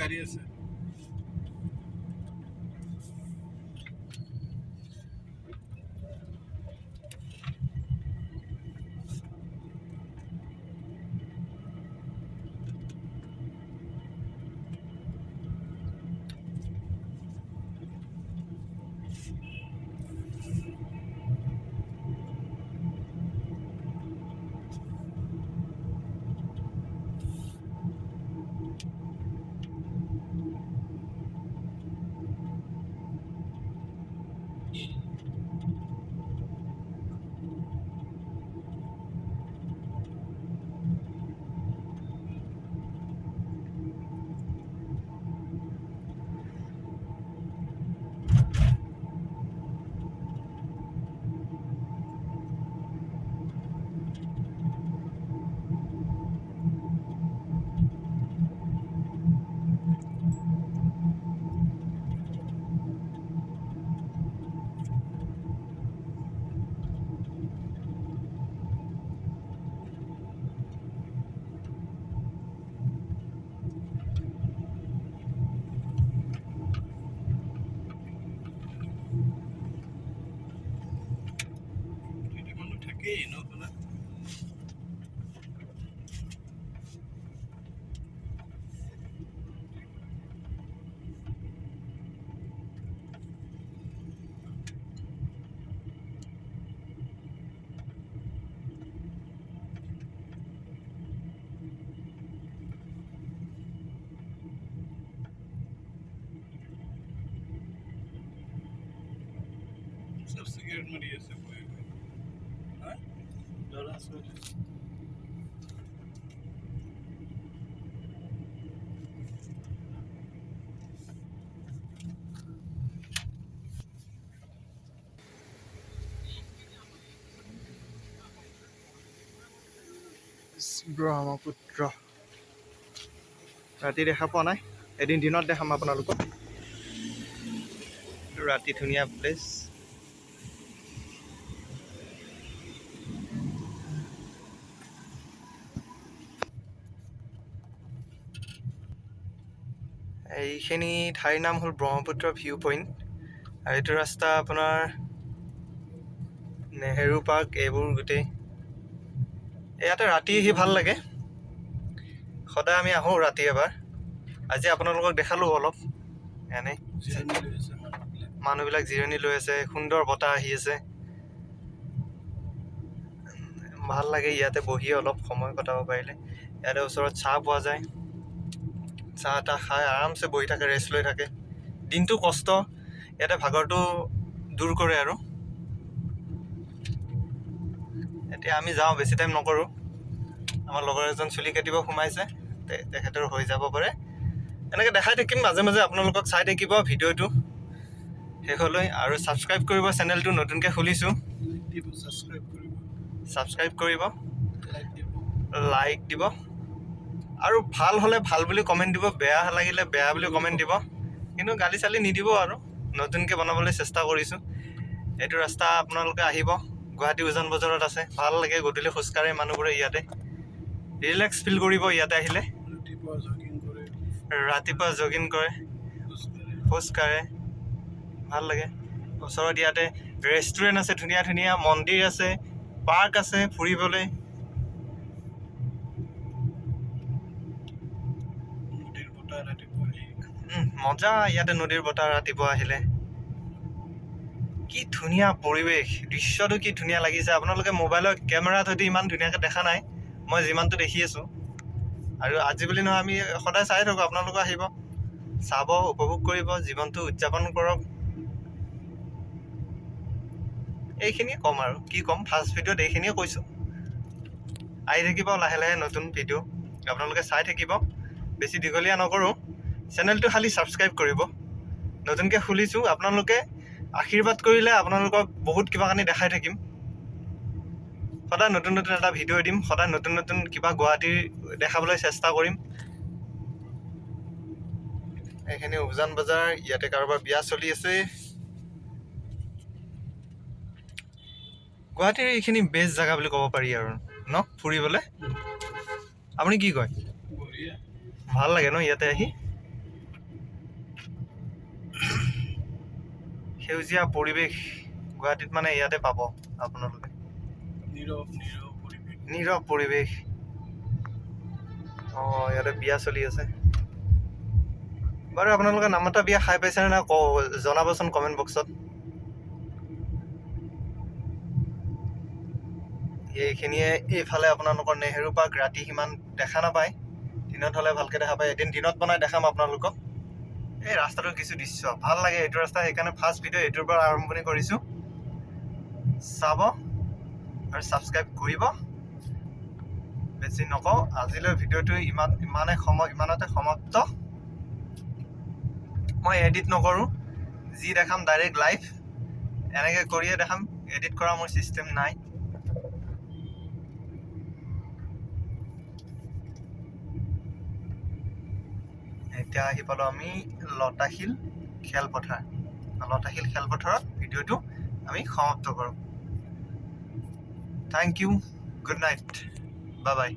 গাড়ী আছে মানুহ থাকেই ন আপোনাৰ চব চিগাৰেট মাৰি আছে ল'ৰা ছোৱালী ব্ৰহ্মপুত্ৰ ৰাতি দেখা পোৱা নাই এদিন দিনত দেখাম আপোনালোকক ৰাতি ধুনীয়া প্লেচ এইখিনি ঠাইৰ নাম হ'ল ব্ৰহ্মপুত্ৰ ভিউ পইণ্ট আৰু এইটো ৰাস্তা আপোনাৰ নেহেৰু পাৰ্ক এইবোৰ গোটেই ইয়াতে ৰাতি আহি ভাল লাগে সদায় আমি আহোঁ ৰাতি এবাৰ আজি আপোনালোকক দেখালোঁ অলপ এনেই মানুহবিলাক জিৰণি লৈ আছে সুন্দৰ বতাহ আহি আছে ভাল লাগে ইয়াতে বহি অলপ সময় কটাব পাৰিলে ইয়াতে ওচৰত চাহ পোৱা যায় চাহ তাহ খাই আৰামছে বহি থাকে ৰেষ্ট লৈ থাকে দিনটো কষ্ট ইয়াতে ভাগৰটো দূৰ কৰে আৰু এতিয়া আমি যাওঁ বেছি টাইম নকৰোঁ আমাৰ লগৰ এজন চুলি কাটিব সোমাইছে তেখেতৰ হৈ যাব পাৰে এনেকৈ দেখাই থাকিম মাজে মাজে আপোনালোকক চাই থাকিব ভিডিঅ'টো শেষলৈ আৰু ছাবস্ক্ৰাইব কৰিব চেনেলটো নতুনকৈ খুলিছোঁ ছাবস্ক্ৰাইব কৰিব লাইক দিব আৰু ভাল হ'লে ভাল বুলি কমেণ্ট দিব বেয়া লাগিলে বেয়া বুলি কমেণ্ট দিব কিন্তু গালি চালি নিদিব আৰু নতুনকৈ বনাবলৈ চেষ্টা কৰিছোঁ এইটো ৰাস্তা আপোনালোকে আহিব গুৱাহাটী উজান বজাৰত আছে ভাল লাগে গধূলি খোজকাঢ়ে মানুহবোৰে ইয়াতে ৰিলেক্স ফিল কৰিব ইয়াতে আহিলে ৰাতিপুৱা জগিং কৰে খোজকাঢ়ে ভাল লাগে ওচৰত ইয়াতে ৰেষ্টুৰেণ্ট আছে ধুনীয়া ধুনীয়া মন্দিৰ আছে পাৰ্ক আছে ফুৰিবলৈ মজা ইয়াতে নদীৰ বতাহ ৰাতিপুৱা আহিলে কি ধুনীয়া পৰিৱেশ দৃশ্যটো কি ধুনীয়া লাগিছে আপোনালোকে মোবাইলৰ কেমেৰাত হয়তো ইমান ধুনীয়াকৈ দেখা নাই মই যিমানটো দেখি আছোঁ আৰু আজি বুলি নহয় আমি সদায় চাই থাকোঁ আপোনালোকে আহিব চাব উপভোগ কৰিব জীৱনটো উদযাপন কৰক এইখিনিয়ে ক'ম আৰু কি ক'ম ফাৰ্ষ্ট ভিডিঅ'ত এইখিনিয়ে কৈছোঁ আহি থাকিব লাহে লাহে নতুন ভিডিঅ' আপোনালোকে চাই থাকিব বেছি দীঘলীয়া নকৰোঁ চেনেলটো খালি ছাবস্ক্ৰাইব কৰিব নতুনকৈ খুলিছোঁ আপোনালোকে আশীৰ্বাদ কৰিলে আপোনালোকক বহুত কিবা কানি দেখাই থাকিম সদায় নতুন নতুন এটা ভিডিঅ' দিম সদায় নতুন নতুন কিবা গুৱাহাটীৰ দেখাবলৈ চেষ্টা কৰিম এইখিনি উজান বজাৰ ইয়াতে কাৰোবাৰ বিয়া চলি আছে গুৱাহাটীৰ এইখিনি বেষ্ট জেগা বুলি ক'ব পাৰি আৰু ন ফুৰিবলৈ আপুনি কি কয় ভাল লাগে ন ইয়াতে আহি সেউজীয়া পৰিৱেশ গুৱাহাটীত মানে ইয়াতে পাব আপোনালোকে। নীৰৱ পৰিৱেশ। অঁ, ইয়াতে বিয়া চলি আছে। বাৰু আপোনালোকে নামতা বিয়া খাই পাইছেনে নাই জনাবচোন কমেণ্ট বক্সত। এইখিনিয়ে এইফালে আপোনালোকৰ নেহেৰু পাৰ্ক ৰাতি সিমান দেখা নাপায়, দিনত হ'লে ভালকৈ দেখা পায়। এদিন দিনত বনাই দেখাম আপোনালোকক। এই ৰাস্তাটোৰ কিছু দৃশ্য ভাল লাগে এইটো ৰাস্তা, সেইকাৰণে ফাৰ্ষ্ট ভিডিঅ' এইটোৰ পৰা আৰম্ভণি কৰিছোঁ। চাব আৰু ছাবস্ক্ৰাইব কৰিব। বেছি নকওঁ, আজিলৈ ভিডিঅ'টো ইমানতে সমাপ্ত। মই এডিট নকৰোঁ, যি দেখাম ডাইৰেক্ট লাইভ এনেকৈ কৰিয়ে দেখাম। এডিট কৰা মোৰ ছিষ্টেম নাই। এতিয়া আহি পালোঁ আমি লতাশিল খেলপথাৰ। লতাশিল খেলপথাৰত ভিডিঅ'টো আমি সমাপ্ত কৰোঁ। Thank you, good night, bye by.